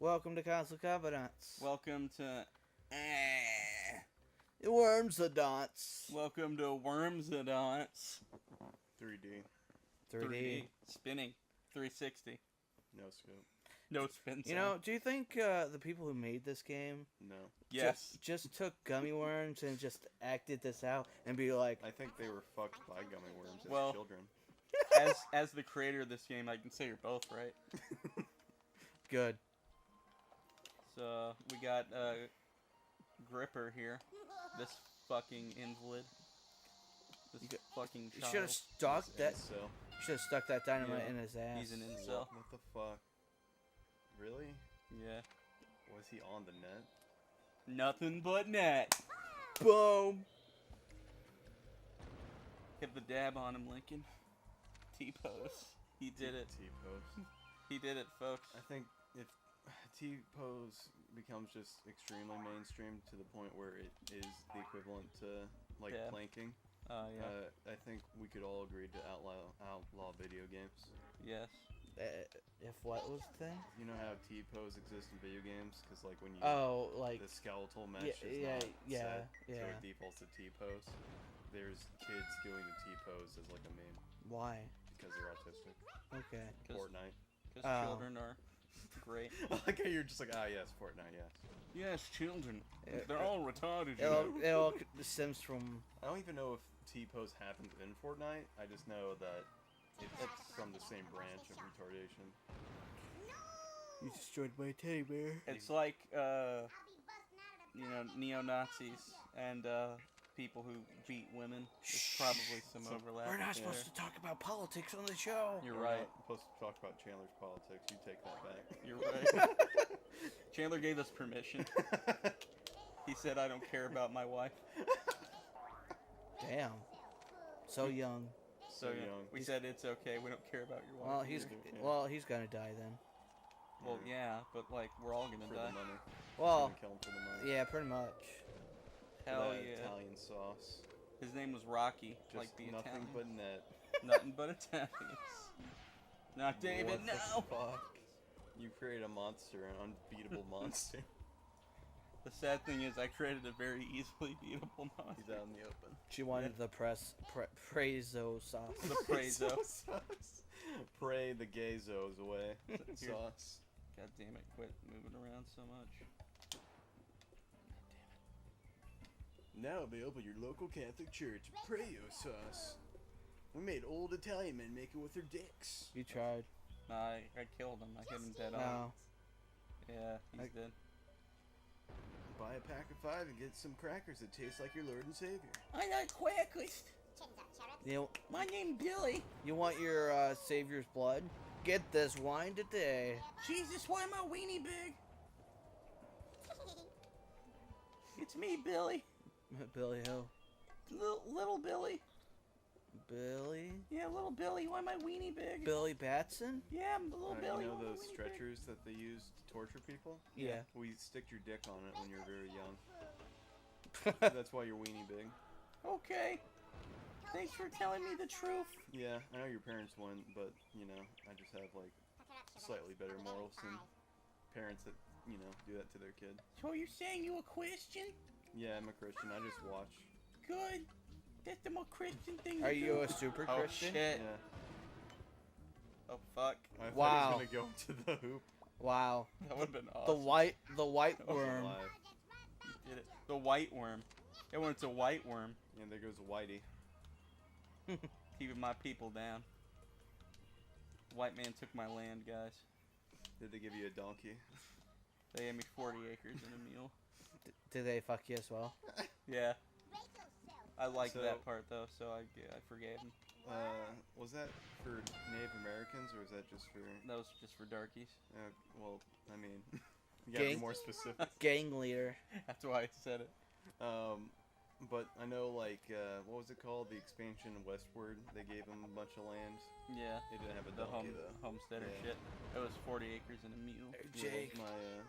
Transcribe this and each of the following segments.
Welcome to Castle Commandants. Welcome to Worms the Dots. Welcome to Worms the Dots. 3D. 3D. Spinning. 360. No scope. No spin zone. You know, do you think the people who made this game No. Yes. just took gummy worms and just acted this out and be like, I think they were fucked by gummy worms as Well- children. as the creator of this game, I can say you're both right. good. So we got Gripper here. This fucking invalid. This fucking You child. should have stuck that. So, Should have stuck that dynamite Yeah. in his ass. He's an incel. what the fuck? Really? Yeah. Was he on the net? Nothing but net. Boom. Get the dab on him, Lincoln. T-pose. He did it. T-pose. He did it, folks. I think if T-pose becomes just extremely mainstream to the point where it is the equivalent to, like, Yeah. planking, Yeah. I think we could all agree to outlaw video games. Yes. If what was the thing? You know how T-pose exists in video games? Because, like, when you... Oh, like the skeletal mesh yeah, is yeah, not yeah, set, yeah. so it defaults to T-pose. There's kids doing the T-pose as like a meme why? because they're autistic. Okay. 'Cause- Fortnite. Because Oh. children are great. I like how you're just like, ah, yes, Fortnite, yes. Yes, children. It- They're all retarded. It all stems from. I don't even know if T-pose happens in Fortnite. I just know that it's from the same branch of retardation. You destroyed my teddy bear. It's like, neo-Nazis and people who beat women. There's probably some overlap. We're not there. supposed to talk about politics on the show. You're We're right. not supposed to talk about Chandler's politics. You take that back. You're right. Chandler gave us permission. He said, I don't care about my wife. Damn. So young. So young. we said it's okay. We don't care about your wife. Well, he's gonna die then. Well, yeah, but like we're all gonna For die. the money. Well, Kill him for the money. yeah, pretty much. Hell That yeah. Italian sauce. His name was Rocky, Just like the nothing Italian. but net. Nothing but Italians. Not David, What the no. fuck? You create a monster, an unbeatable monster. The sad thing is, I created a very easily beatable monster. He's out in the open. She wanted the Prezo sauce. The Prezo. Sauce. Pray the gayzos away. Here. Sauce. God damn it! Quit moving around so much. Now available at your local Catholic church. Prayo sauce. We made old Italian men make it with their dicks. You tried. Nah, I killed him. I hit him dead on. No. Yeah, he's dead. Buy a pack of 5 and get some crackers that taste like your Lord and Savior. I like quackers. My name Billy. You want your savior's blood? Get this wine today. Jesus, why my weenie big? It's me, Billy. Billy who? Little Billy. Billy? Yeah, little Billy. Why my weenie big? Billy Batson? Yeah, I'm little Billy. You know why my those weenie big? stretchers that they use to torture people? Yeah. We stick your dick on it when you're very young. That's why you're weenie big. Okay. Thanks for telling me the truth. Yeah, I know your parents wouldn't, but, you know, I just have, like, slightly better morals than parents that, you know, do that to their kid. So you're saying you a Christian? Yeah, I'm a Christian. I just watch. Good. That's the more Christian thing to Are do. you a super Oh, Christian? shit. Yeah. Oh, fuck. I thought Wow. he was gonna go into the hoop. Wow. That would've been The awesome. white I was worm. alive. You did it. The white worm. Yeah, when it's a white worm. And there goes Whitey. Keeping my people down. White man took my land, guys. Did they give you a donkey? They gave me 40 acres and a mule. Did they fuck you as well? Yeah. I like So- that part, though, so I forgave him. Was that for Native Americans or was that just for? That was just for darkies. Well, I mean, you gotta be Gang- more specific. Gang leader. That's why I said it. But I know, like, what was it called? The expansion westward. They gave them a bunch of land. Yeah. They didn't have a The donkey though. homesteader Yeah. shit. That was 40 acres and a mule. Jake.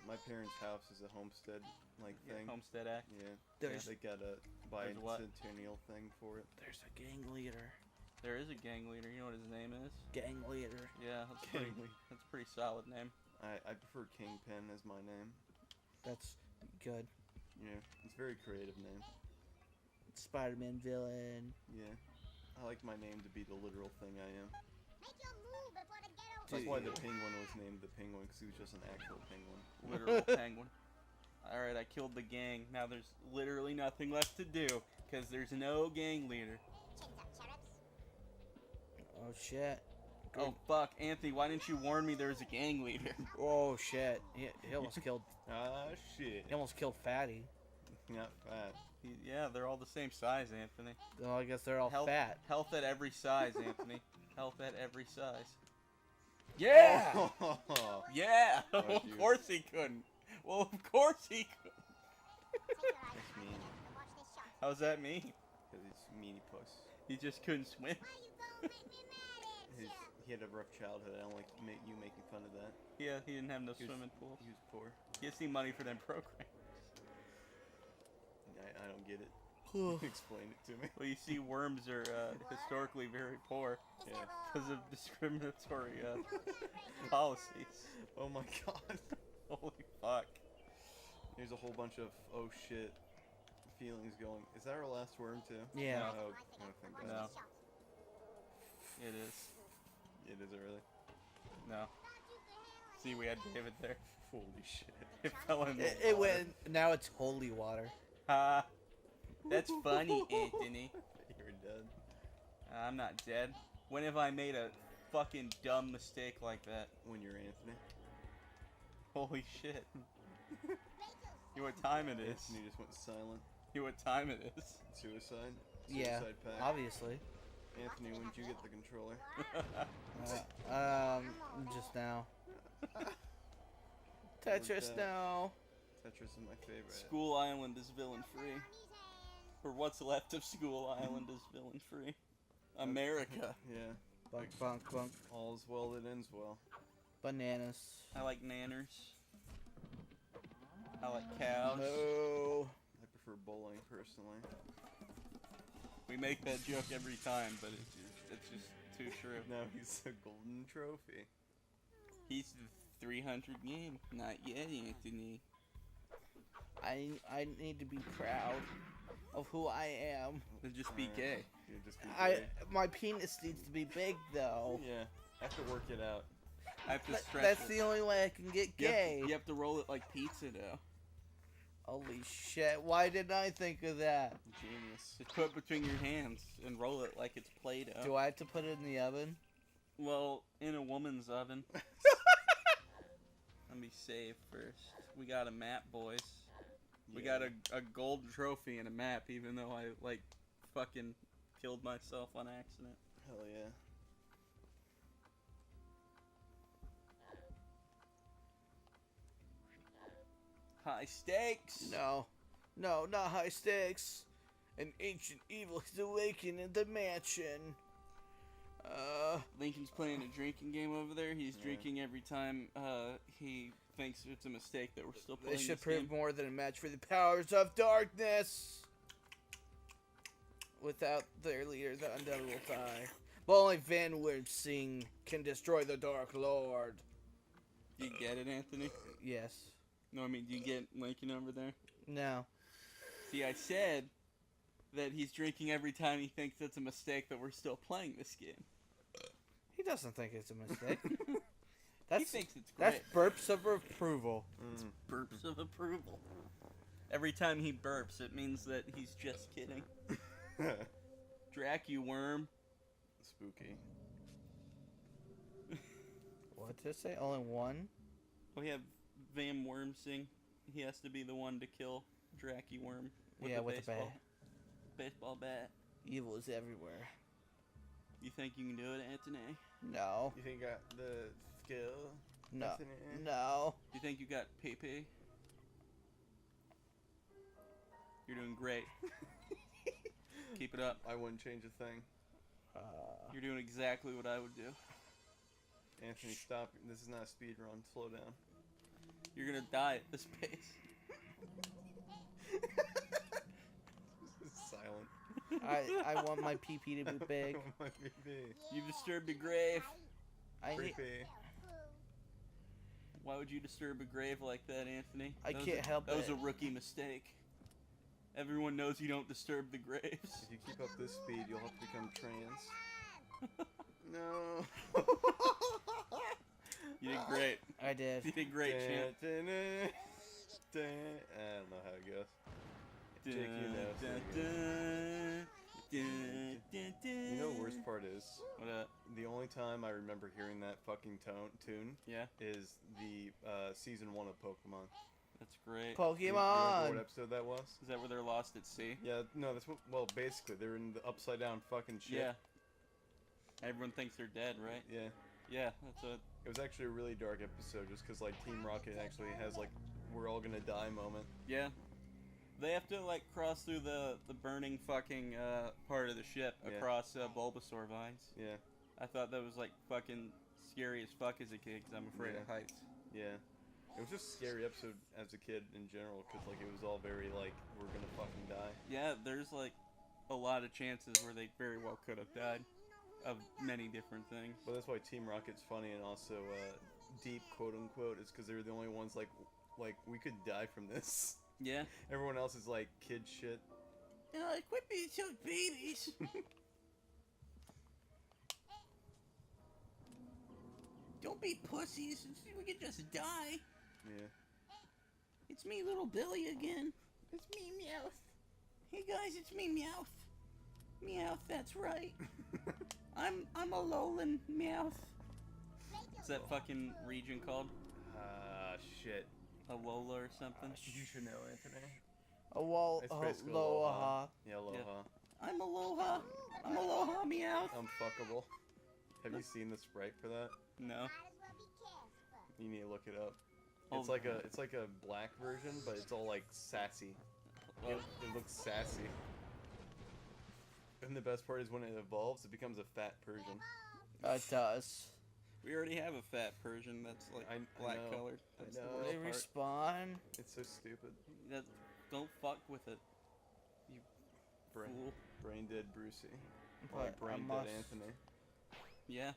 My parents' house is a homestead like Yeah, thing. Homestead Act. Yeah. There's They got a There's what? bicentennial thing for it. there's a gang leader. There is a gang leader. You know what his name is? Gang leader. Yeah, that's pretty solid name. I prefer Kingpin as my name. That's good. Yeah, it's a very creative name. Spider-Man villain. Yeah. I like my name to be the literal thing I am. Make your move before the ghetto. That's why the penguin was named the penguin, because he was just an actual penguin. Literal penguin. Alright, I killed the gang. Now there's literally nothing left to do, because there's no gang leader. Chins up, cherubs. Oh shit. Oh fuck, Anthony, why didn't you warn me there was a gang leader? Oh shit. He almost killed. Ah, shit. He almost killed Fatty. Not fat. Yeah, they're all the same size, Anthony. Well, I guess they're all Health, fat. Health at every size, Anthony. Health at every size. Yeah! Yeah! Fuck Of you. course he couldn't. Well, of course he could. Take your eyes That's off mean. and watch this shot. How's that mean? Because he's meanie puss. He just couldn't swim. Why you gonna make me mad at ya? He had a rough childhood. I don't like you making fun of that. Yeah, he didn't have no He was- swimming pool. He was poor. He has any money for them programs. I don't get it. Explain it to me. Well, you see, worms are historically very poor Is Yeah. there a- because of discriminatory No, not right now. policies. Oh my god. Holy fuck. There's a whole bunch of oh shit feelings going. Is that our last worm too? Yeah. Oh, Watch I don't think this so. No. shot. It is. It is early. No. Thought you could handle See, we had David there. Holy shit. It fell in the It water. went. Now it's holy water. Ha. That's funny, Anthony. You're dead. I'm not dead. When have I made a fucking dumb mistake like that? When you're Anthony. Holy shit. it. You know what time it is? Anthony just went silent. You know what time it is? Suicide. Yeah. Suicide pact. Obviously. Anthony, when did you get the controller? Just now. Like Tetris that. now. Tetris is my favorite. School Island is villain free. Or what's left of School Island is villain free. America. Yeah. Bunk, bunk, bunk. All's well that ends well. Bananas. I like nanners. I like cows. No. I prefer bowling personally. We make that joke every time, but it's just too true. Now he's a golden trophy. He's the 300 game. Not yet, Anthony. I need to be proud of who I am. Then just be Alright. gay. You just be I gay. my penis needs to be big though. Yeah. I have to work it out. I have to stretch That's it. the only way I can get You have- gay. You have to roll it like pizza dough. Holy shit! Why didn't I think of that? Genius. Just put it between your hands and roll it like it's Play-Doh. Do I have to put it in the oven? Well, in a woman's oven. Let me save first. We got a map, boys. We got a gold trophy and a map, even though I, like, fucking killed myself on accident. Hell yeah. High stakes! No, no, not high stakes. An ancient evil is awakened in the mansion. Lincoln's playing a drinking game over there. He's Yeah. drinking every time he thinks it's a mistake that we're still playing They should this prove game. more than a match for the powers of darkness. Without their leader, the undead will die. But only Van Singh can destroy the Dark Lord. You get it, Anthony? Yes. No, I mean, do you get Lincoln over there? No. See, I said that he's drinking every time he thinks it's a mistake that we're still playing this game. He doesn't think it's a mistake. He That's thinks it's that's great. burps of approval. Mm. Burps of approval. Every time he burps, it means that he's just kidding. Drac, you worm. Spooky. What did it say? Only one? We have Van Wormsing. He has to be the one to kill Dracky Worm with Yeah, the with the baseball, bat. baseball bat. Evil is everywhere. You think you can do it, Anthony? No. You think I got the skill? No. Anthony? No. You think you got PP? You're doing great. Keep it up. I wouldn't change a thing. You're doing exactly what I would do. Anthony, stop. This is not a speed run. Slow down. You're gonna die at this pace. Silent. I want my PP to be big. My baby. You disturbed a grave. I need, Creepy. Why would you disturb a grave like that, Anthony? I can't help That was it. a rookie mistake. Everyone knows you don't disturb the graves. If you keep up this speed, you'll have to become trans. No. You did great. I did. You did great, champ. I don't know how it goes. Jake, you know. so you know the worst part is? What? The only time I remember hearing that fucking tune Yeah, is the season 1 of Pokemon. that's great. You remember what Pokemon. episode that was? Is that where they're lost at sea? Yeah, no, that's what. Well, basically, they're in the upside down fucking shit. Yeah. Everyone thinks they're dead, right? Yeah. Yeah, that's what. It was actually a really dark episode, just because like Team Rocket actually has like we're all gonna die moment. Yeah. They have to like cross through the burning fucking part of the ship Yeah. across Bulbasaur vines. Yeah. I thought that was like fucking scary as fuck as a kid because I'm afraid of Yeah. heights. Yeah. It was just a scary episode as a kid in general, because like it was all very like we're gonna fucking die. Yeah, there's like a lot of chances where they very well could have died of many different things. But that's why Team Rocket's funny and also deep, quote unquote, is because they're the only ones like we could die from this. Yeah. Everyone else is like kid shit. Quit being so babies. Don't be pussies. We could just die. Yeah. It's me, little Billy again. It's me, Meowth. Hey guys, it's me, Meowth. Meowth, that's right. I'm Alolan Meowth. What's that fucking region called? Shit. Alola or something? You should know, Anthony. Aloha. It's basically Aloha. Yeah, aloha. Yeah. I'm Aloha. I'm Aloha Meowth. Unfuckable. Have you seen the sprite for that? No. Might as well be careful. You need to look it up. Oh, It's like a black version, but it's all like sassy. Well, It looks sassy. And the best part is when it evolves, it becomes a fat Persian. It does. we already have a fat Persian that's like I black know. colored. That's know. the They worst part. respawn. It's so stupid. Don't fuck with it. You Brain, fool. brain dead Brucey. But Like I brain must- dead Anthony. Yeah.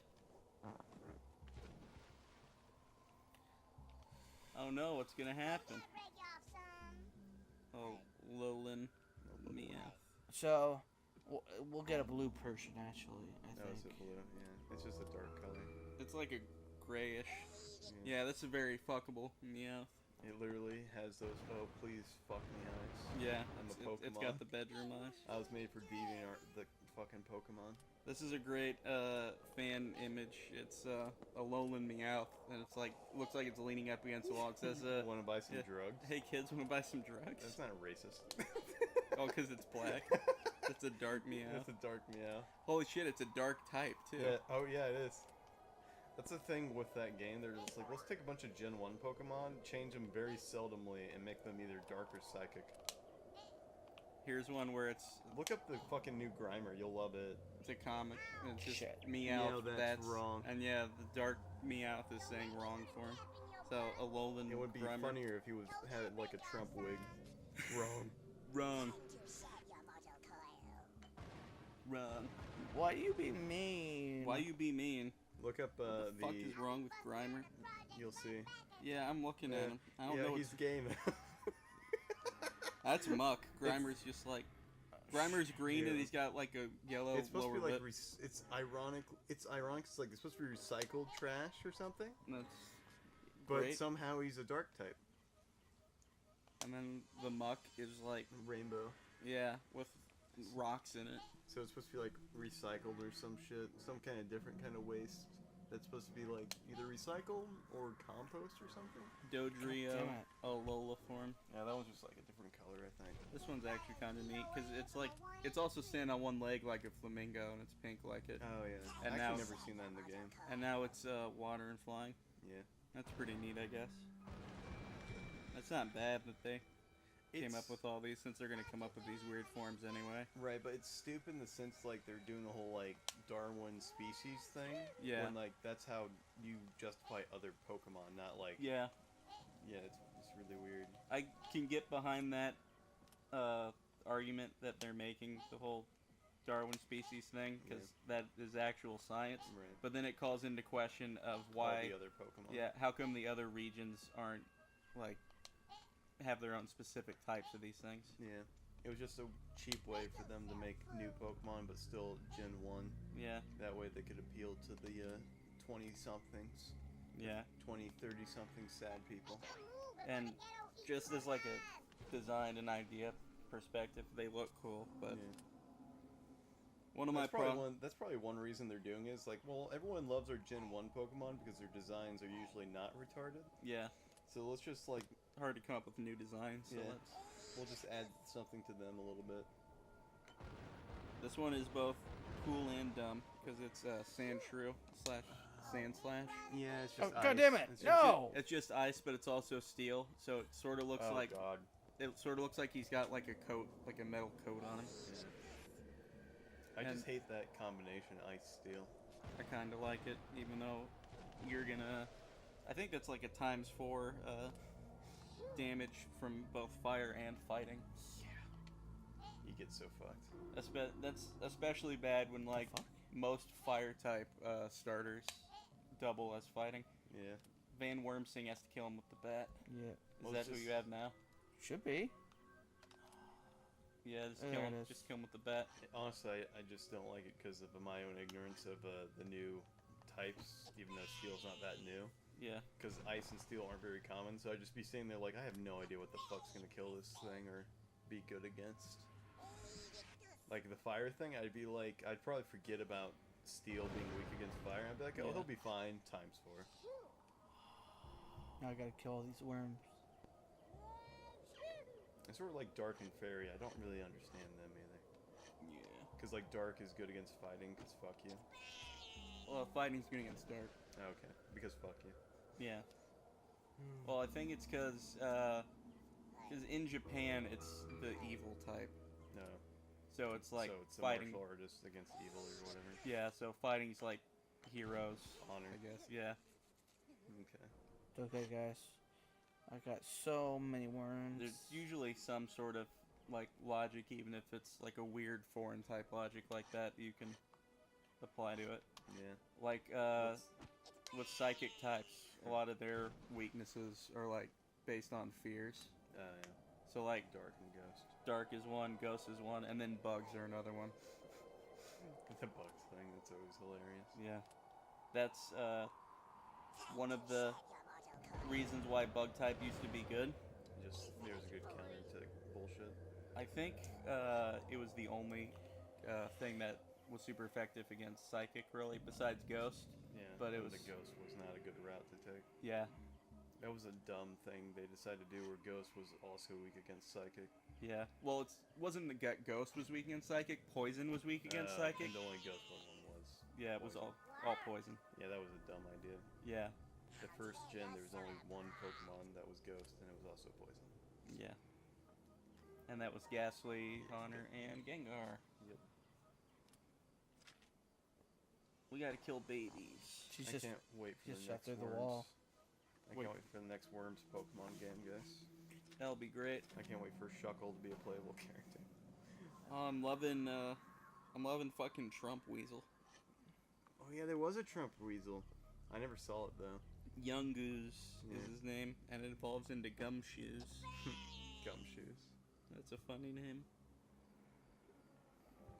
Oh no, what's gonna happen? Break off some. Oh, Lolan Meowth. So, we'll get a blue Persian actually. No, I it's a think. blue. Yeah, it's just a dark color. It's like a grayish. Yeah, that's a very fuckable Meowth. It literally has those. Oh, please fuck me eyes. Yeah, And the it's Pokemon. got the bedroom eyes. I was made for DeviantArt, the fucking Pokemon. This is a great fan image. It's Alolan Meowth, and it's like looks like it's leaning up against the wall. It says, Want to buy some yeah. drugs? "Hey kids, want to buy some drugs?" That's not racist. Oh, because it's black. It's a dark Meowth. It's a dark meow. Holy shit, it's a dark type too. Yeah. Oh yeah, it is. That's the thing with that game. They're just like, let's take a bunch of Gen 1 Pokemon, change them very seldomly, and make them either dark or psychic. Here's one where it's Look up the fucking new Grimer. You'll love it. a comic. And it's just Shit. Meowth. No, that's wrong. And yeah, the dark Meowth is saying wrong for him. So Alolan It would be Grimer. funnier if he was had like a Trump wig. Wrong. Run, run. Why you be mean? Why you be mean? Look up What the fuck is wrong with Grimer? You'll see. Yeah, I'm looking at him. I don't yeah, know he's what's... gay now. That's muck. Grimer's just like... Grimer's green Yeah. and he's got like a yellow It's supposed lower to be like lip. it's ironic. It's ironic. It's like it's supposed to be recycled trash or something. That's But great. somehow he's a dark type. And then the muck is like, Rainbow. yeah, with rocks in it. So it's supposed to be like recycled or some shit, some kind of different kind of waste that's supposed to be like either recycled or compost or something. Dodrio, damn it. Alola form. Yeah, that one's just like a different color, I think. This one's actually kind of neat because it's like it's also standing on one leg like a flamingo and it's pink like it. Oh yeah, And I've now- actually never seen that in the game. And now it's water and flying. Yeah, That's pretty neat, I guess. That's not bad that they came up with all these since they're gonna come up with these weird forms anyway. right, but it's stupid in the sense like they're doing the whole like Darwin species thing. Yeah. When like that's how you justify other Pokemon, not like Yeah, yeah, it's really weird. I can get behind that argument that they're making, the whole Darwin species thing, because that is actual science. Right. But then it calls into question of All why, the other Pokemon. yeah, how come the other regions aren't, like, have their own specific types of these things? Yeah. It was just a cheap way for them to make new Pokemon, but still Gen 1. Yeah, That way they could appeal to the 20-somethings, yeah. 20, 30-something sad people. And just as, like, a design and idea perspective, they look cool, but Yeah. one of my That's probably one reason they're doing it, is like, well, everyone loves our Gen 1 Pokemon because their designs are usually not retarded. yeah, So let's just, like, hard to come up with new designs, so Yeah. let's... we'll just add something to them a little bit. This one is both cool and dumb, because it's Sandshrew slash Sand Slash. Yeah, it's Oh, just God damn it! It's No! It's just ice, but it's also steel, so it sort of looks oh, like God. he's got like a coat, like a metal coat on him. I And- just hate that combination, ice-steel. I kind of like it, even though you're gonna... I think that's like a ×4 damage from both fire and fighting. You get so fucked. That's especially bad when like most fire type starters double as fighting. Yeah. Van Wormsing has to kill him with the bat. Yeah. Is Well, that it's who just- you have now? Should be. Yeah, just There kill it him. is. Just kill him with the bat. Honestly, I just don't like it because of my own ignorance of the new types, even though steel's not that new. Yeah. Because ice and steel aren't very common, so I'd just be sitting there like, I have no idea what the fuck's gonna kill this thing or be good against. Like the fire thing, I'd be like, I'd probably forget about steel being weak against fire. I'd be like, oh, Yeah. he'll be fine, ×4. Now I gotta kill all these worms. It's sort of like Dark and Fairy. I don't really understand them either. Yeah. Because like Dark is good against fighting, because fuck you. Well, fighting's good against dark. Okay, because fuck you. Yeah. Well, I think it's because in Japan it's the evil type, No. so it's like so it's a fighting. martial artist against evil or whatever. Yeah, so fighting's like heroes. Honor. I guess. Yeah. Okay. Okay, guys. I got so many worms. There's usually some sort of like logic, even if it's like a weird foreign type logic like that you can apply to it. Yeah. Like What's- with psychic types, a lot of their weaknesses are like based on fears. Yeah. So like Dark and Ghost. dark is one, ghost is one, and then bugs are another one. The bugs thing, that's always hilarious. Yeah. That's one of the reasons why bug type used to be good. Just, there's a good counter to bullshit. I think it was the only thing that was super effective against psychic, really, besides ghost. Yeah. But it and was- the Ghost was not a good route to take. Yeah. That was a dumb thing they decided to do where Ghost was also weak against Psychic. Yeah. Well, it wasn't the ghost was weak against psychic. Poison was weak against psychic. And the only Ghost one was. Yeah, it was all poison. Yeah, that was a dumb idea. Yeah. The first gen, there was only one Pokemon that was Ghost, and it was also poison. Yeah. And that was Ghastly, Honor, and Gengar. Yep. We gotta kill babies. She's I just can't wait for just the shot next through the Worms. wall. I can't wait for the next Worms Pokemon game, guys. That'll be great. I can't wait for Shuckle to be a playable character. I'm loving fucking Trump Weasel. Oh yeah, there was a Trump Weasel. I never saw it though. Young Goose Yeah. is his name, and it evolves into Gumshoes. Gumshoes. That's a funny name.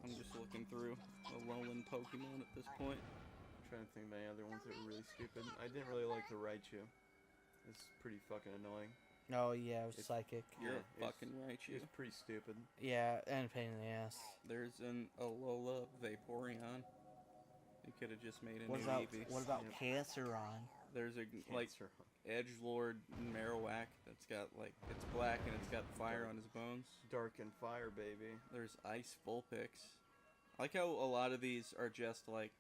I'm just looking through Alolan Pokemon at this point. I'm trying to think of any other ones that were really stupid. I didn't really like the Raichu. It's pretty fucking annoying. Oh yeah, it was It's- psychic. You're Yeah, a fucking Raichu. It's pretty stupid. Yeah, and a pain in the ass. There's an Alola Vaporeon. You could have just made a What new about Eevee. what about Canceron? There's a like Cancer. Edgelord Marowak that's got like it's black and it's got fire on his bones. Dark and Fire, baby. There's Ice Vulpix. I like how a lot of these are just like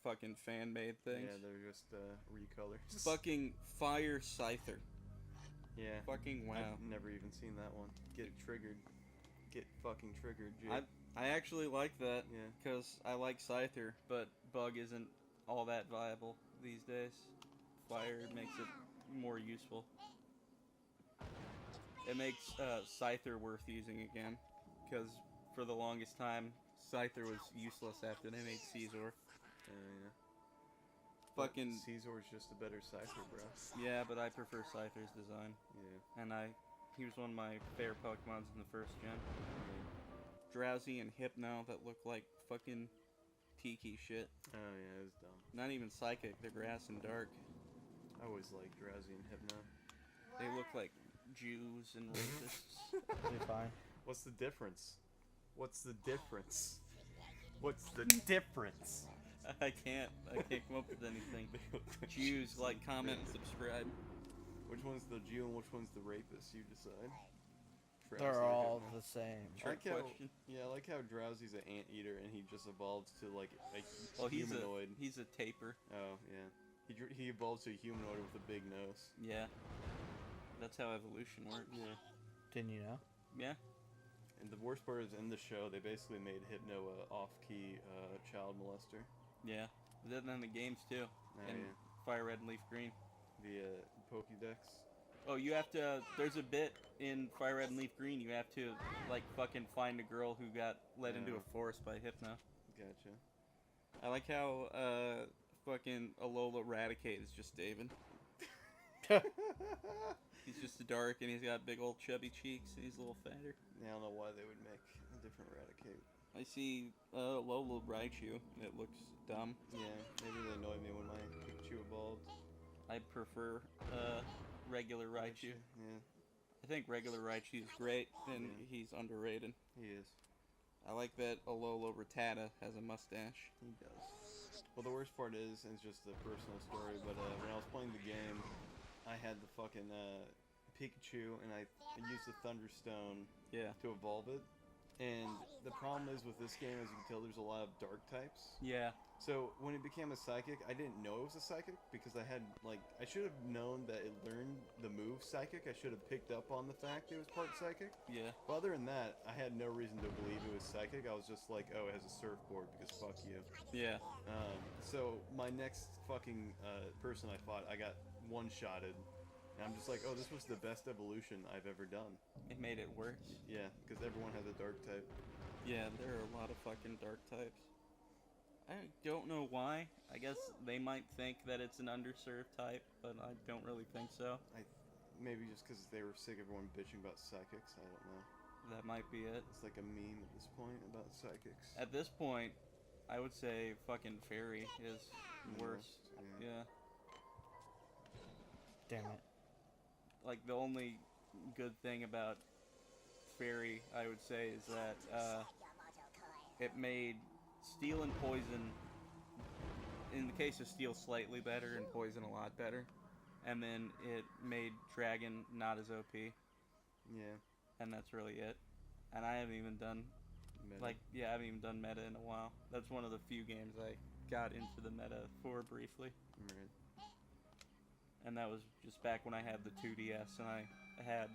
fucking fan made things. Yeah, they're just recolors. Fucking Fire Scyther. Yeah. Fucking wow. I've never even seen that one. Get triggered. Get fucking triggered, Jake. I actually like that Yeah. because I like Scyther, but Bug isn't all that viable these days. Fire makes it more useful. It makes Scyther worth using again, because for the longest time, Scyther was useless after they made Caesar. Yeah. Fucking Caesar's just a better Scyther, bro. yeah, but I prefer Scyther's design, Yeah. and he was one of my favorite Pokemons in the first gen. Drowsy and Hypno that look like fucking Tiki shit. Oh yeah, it was dumb. Not even psychic, they're grass and dark. I always liked Drowsy and Hypno. They look like Jews and racists. Be fine. What's the difference? What's the difference? What's the difference? I can't come up with anything. Jews, like, comment, and subscribe. Which one's the Jew and which one's the rapist? You decide. They're Drowsy or all Hypno? the same. I like Trick how, question. yeah, I like how Drowsy's an anteater and he just evolves to like a Well, he's humanoid. a taper. Oh yeah, he evolves to a humanoid with a big nose. Yeah. That's how evolution works. Yeah. Didn't you know? Yeah. And the worst part is in the show they basically made Hypno a off-key child molester. Yeah. But then in the games too. Oh, And yeah. Fire Red and Leaf Green. The Pokédex. Oh, you have to. There's a bit in Fire Red and Leaf Green. You have to like fucking find a girl who got led into a forest by Hypno. Gotcha. I like how fucking Alola Raticate is just David. He's just dark and he's got big old chubby cheeks and he's a little fatter. Yeah, I don't know why they would make a different Raticate. I see Alola Raichu and it looks dumb. Yeah, maybe they annoyed me when my Pikachu evolved. I prefer regular Raichu. Yeah, I think regular Raichu is great and he's underrated. he is. I like that Alola Rattata has a mustache. He does. Well, the worst part is, and it's just a personal story, but when I was playing the game, I had the fucking Pikachu, and I used the Thunderstone Yeah. to evolve it. And the problem is with this game, as you can tell, there's a lot of dark types. Yeah. So when it became a psychic, I didn't know it was a psychic because I had, like, I should have known that it learned the move psychic. I should have picked up on the fact it was part psychic. Yeah. But other than that, I had no reason to believe it was psychic. I was just like, oh, it has a surfboard because fuck you. Yeah. So my next fucking person I fought, I got one-shotted. And I'm just like, oh, this was the best evolution I've ever done. It made it worse. Yeah, because everyone has a dark type. Yeah, there are a lot of fucking dark types. I don't know why. I guess they might think that it's an underserved type, but I don't really think so. Maybe just because they were sick of everyone bitching about psychics. I don't know. That might be it. It's like a meme at this point about psychics. At this point, I would say fucking Fairy is worse. Yeah. Yeah. Damn it. Like, the only good thing about Fairy, I would say, is that it made Steel and Poison, in the case of Steel, slightly better, and Poison a lot better. And then it made Dragon not as OP, Yeah. and that's really it. And I haven't even done, Meta. I haven't even done meta in a while. That's one of the few games I got into the meta for briefly. Right. And that was just back when I had the 2DS and I had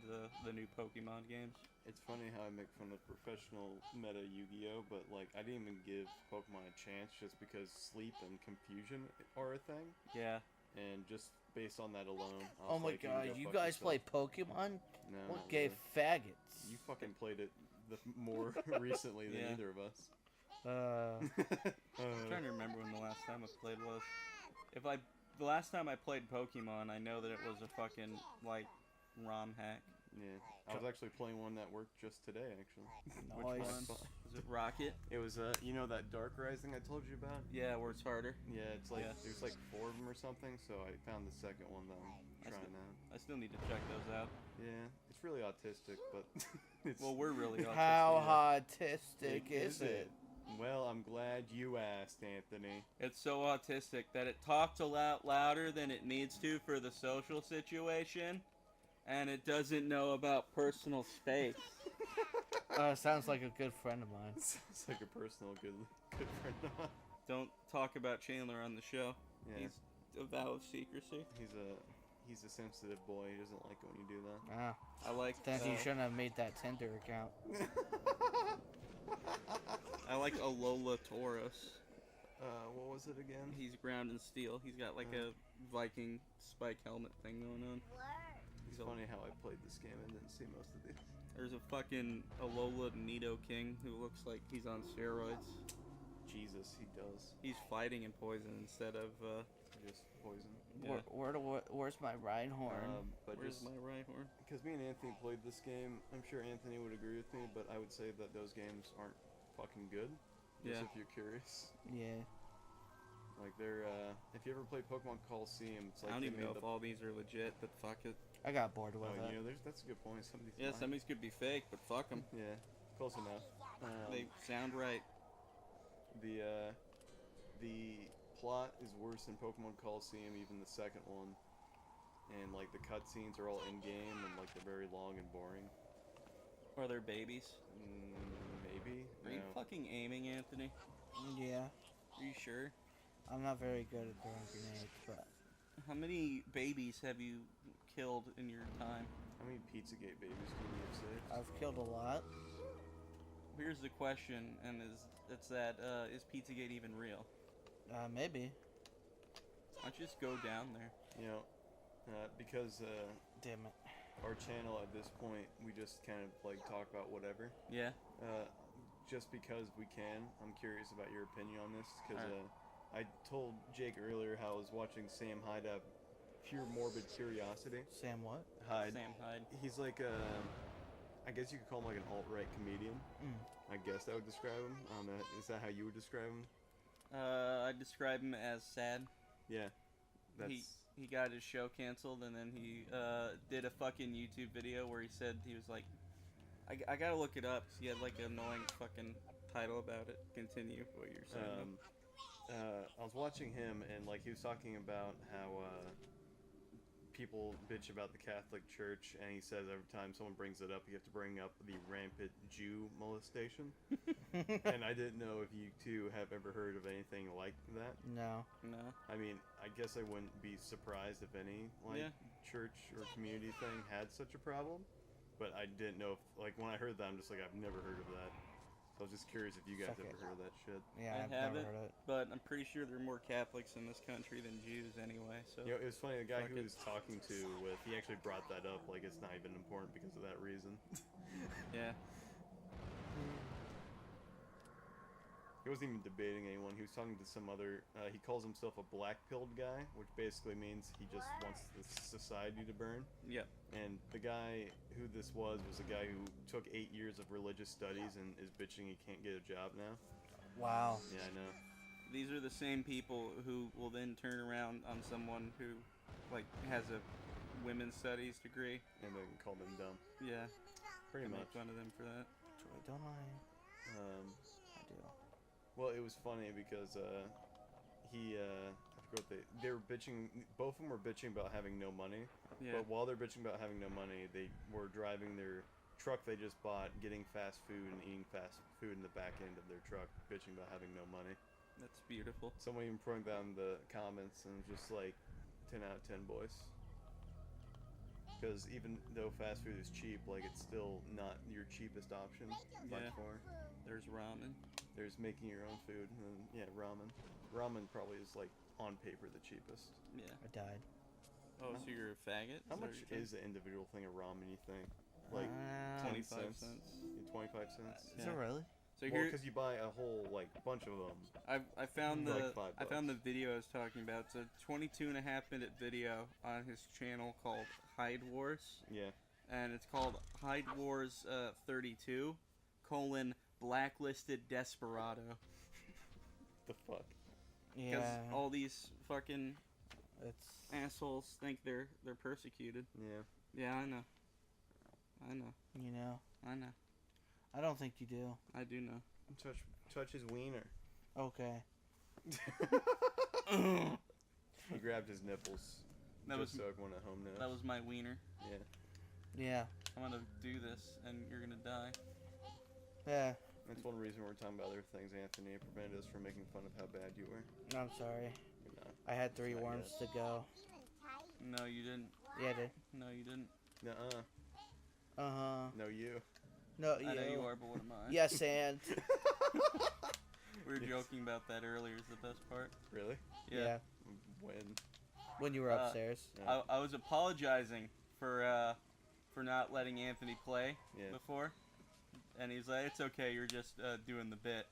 the new Pokemon games. It's funny how I make fun of professional meta Yu-Gi-Oh, but like I didn't even give Pokemon a chance just because sleep and confusion are a thing, Yeah. and just based on that alone. I Oh was my like, god, go you fuck guys yourself. play Pokemon? No, What not gay really. faggots? You fucking played it more recently than Yeah. either of us. I'm trying to remember when the last time I played was. The last time I played Pokemon, I know that it was a fucking, like, ROM hack. Yeah, I was actually playing one that worked just today, actually. Nice. Which was Was it Rocket? It was, you know that Dark Rising I told you about? Yeah, where it's harder. Yeah, it's like, Yeah. there's like 4 of them or something, so I found the second one that I'm trying out. I still need to check those out. Yeah, it's really autistic, but it's... Well, we're really autistic. How autistic is it? Well, I'm glad you asked, Anthony. It's so autistic that it talks a lot louder than it needs to for the social situation, and it doesn't know about personal space. Sounds like a good friend of mine. Sounds like a personal good friend of mine. Don't talk about Chandler on the show. Yeah. He's a vow of secrecy. He's a sensitive boy. He doesn't like it when you do that. Ah, I like. then he shouldn't have made that Tinder account. I like Alola Tauros. What was it again? He's ground and steel. He's got like a Viking spike helmet thing going on. It's funny how I played this game and didn't see most of these. There's a fucking Alola Nido King who looks like he's on steroids. Jesus, he does. He's fighting in poison instead of Just poison. yeah. Where's my Rhyhorn? But Where's just my Rhyhorn? because me and Anthony played this game, I'm sure Anthony would agree with me, but I would say that those games aren't fucking good. Just Yeah. if you're curious. Yeah. Like they're if you ever played Pokemon Coliseum, it's like I don't they even know made if all these are legit, but fuck it. I got bored with Oh, it. you know, that's a good point. Some of these Yeah, might- some of these could be fake, but fuck them. Yeah, close enough. They sound right. The plot is worse than Pokemon Coliseum, even the second one. And like the cutscenes are all in game and like they're very long and boring. Are there babies? Maybe. Are you No. fucking aiming, Anthony? Yeah. Are you sure? I'm not very good at throwing grenades, but How many babies have you killed in your time? How many Pizzagate babies can you have saved? I've killed a lot. Here's the question, and is Pizzagate even real? Maybe. Why don't you just go down there? You know, because Damn it. our channel at this point, we just kind of like talk about whatever. Yeah. Just because we can. I'm curious about your opinion on this because Alright. I told Jake earlier how I was watching Sam Hyde have pure morbid curiosity. Sam what? Hyde. Sam Hyde. He's like I guess you could call him like an alt-right comedian. I guess that would describe him. I don't know. Is that how you would describe him? I'd describe him as sad. Yeah. That's He got his show canceled, and then he did a fucking YouTube video where he said he was like, I gotta look it up. 'Cause he had like an annoying fucking title about it. Continue what you're saying. I was watching him and like he was talking about how people bitch about the Catholic Church, and he says every time someone brings it up, you have to bring up the rampant Jew molestation. And I didn't know if you two have ever heard of anything like that. No. No. I mean, I guess I wouldn't be surprised if any like church or community thing had such a problem, but I didn't know if like when I heard that, I'm just like I've never heard of that. So I was just curious if you guys Fuck ever it. heard of that shit. Yeah, I I've never haven't, heard it. but I'm pretty sure there are more Catholics in this country than Jews anyway. So You know, it was funny. The guy Fuck who it. was talking to with, he actually brought that up. Like it's not even important because of that reason. yeah. He wasn't even debating anyone. He was talking to some other. He calls himself a black-pilled guy, which basically means he just wants the society to burn. Yep. And the guy who this was a guy who took 8 years of religious studies and is bitching he can't get a job now. Wow. Yeah, I know. These are the same people who will then turn around on someone who, like, has a women's studies degree. And then call them dumb. Yeah. Pretty I much. make fun of them for that. Joy, don't I? I do. Well, it was funny because I forgot they were bitching. Both of them were bitching about having no money. Yeah. But while they're bitching about having no money, they were driving their truck they just bought, getting fast food and eating fast food in the back end of their truck, bitching about having no money. That's beautiful. Someone even put down the comments and just like 10 out of 10 boys. Because even though fast food is cheap, like it's still not your cheapest option. Much Yeah. more. There's ramen. There's making your own food, and then, yeah, ramen. Ramen probably is like on paper the cheapest. Yeah. I died. Oh, so you're a faggot? How that much what you're saying? is the individual thing of ramen? You think? Like 25 cents? cents. 25 cents. Is Yeah. it really? So Well, here, because you buy a whole like bunch of them. I found For the like $5. I found the video I was talking about. It's a 22.5-minute video on his channel called Hyde Wars, Yeah. and it's called Hyde Wars 32 : Blacklisted Desperado. The fuck. Because Yeah. all these fucking It's. assholes think they're persecuted. Yeah. Yeah, I know. I know. You know. I know. I don't think you do. I do know. Touch his wiener. Okay. He grabbed his nipples. That just was so everyone at home knows. that was my wiener. Yeah. Yeah. I'm gonna do this, and you're gonna die. Yeah. That's one reason we're talking about other things, Anthony. It prevented us from making fun of how bad you were. I'm sorry. You're not. I had 3 Not worms yet. to go. No, you didn't. Yeah, I did. No, you didn't. Nuh-uh. Uh-huh. No, you. No, I know you are, but what am I? Yes, and. We were joking about that earlier. Is the best part. Really? Yeah. When? When you were Uh, upstairs. Yeah. I was apologizing for not letting Anthony play Yeah. before, and he's like, "It's okay, you're just doing the bit."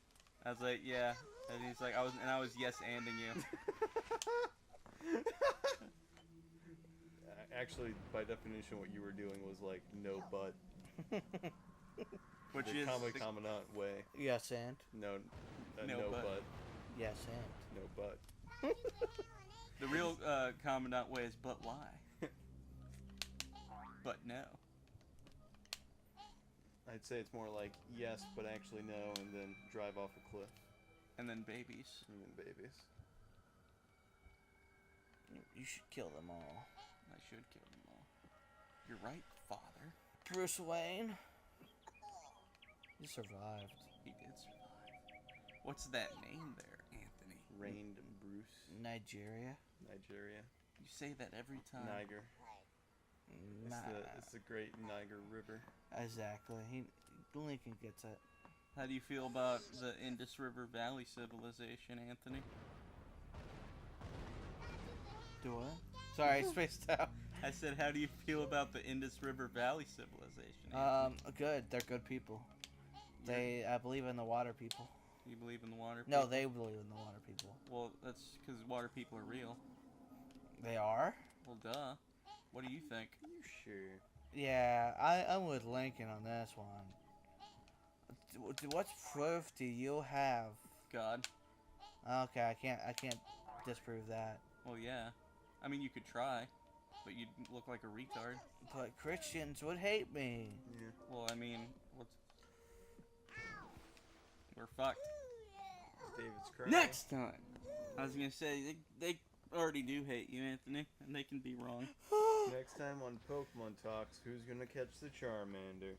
I was like, "Yeah," and he's like, "I was yes-anding you." Actually, by definition, what you were doing was like no but. Which The is Commandant way. Yes, and. No, No no but. but. Yes, and. No but. the real Commandant way is "but why?" But no. I'd say it's more like yes, but actually no, and then drive off a cliff, And then babies. and then babies. You should kill them all. I should kill them all. You're right, father. Bruce Wayne. You survived. He did survive. What's that name there, Anthony? Reigned Bruce. Nigeria. Nigeria. You say that every time. Niger. It's the great Niger River. Exactly. Lincoln gets it. How do you feel about the Indus River Valley civilization, Anthony? Do what? Sorry, I spaced out. I said, how do you feel about the Indus River Valley civilization? Good. They're good people. I believe in the water people. You believe in the water people? No, they believe in the water people. Well, that's because water people are real. They are? Well, duh. What do you think? You sure? Yeah, I'm with Lincoln on this one. What proof do you have? God. Okay, I can't disprove that. Well, yeah. I mean, you could try, but you'd look like a retard. But Christians would hate me. Yeah. Well, I mean, we're fucked. David's crying. Next time! I was gonna say, they already do hate you, Anthony, and they can be wrong. Next time on Pokemon Talks, who's gonna catch the Charmander?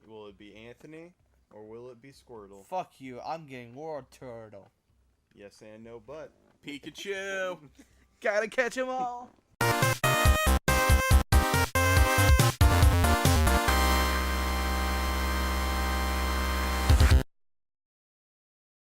Will it be Anthony, or will it be Squirtle? Fuck you, I'm getting World Turtle. Yes and no but. Pikachu! Gotta catch 'em all.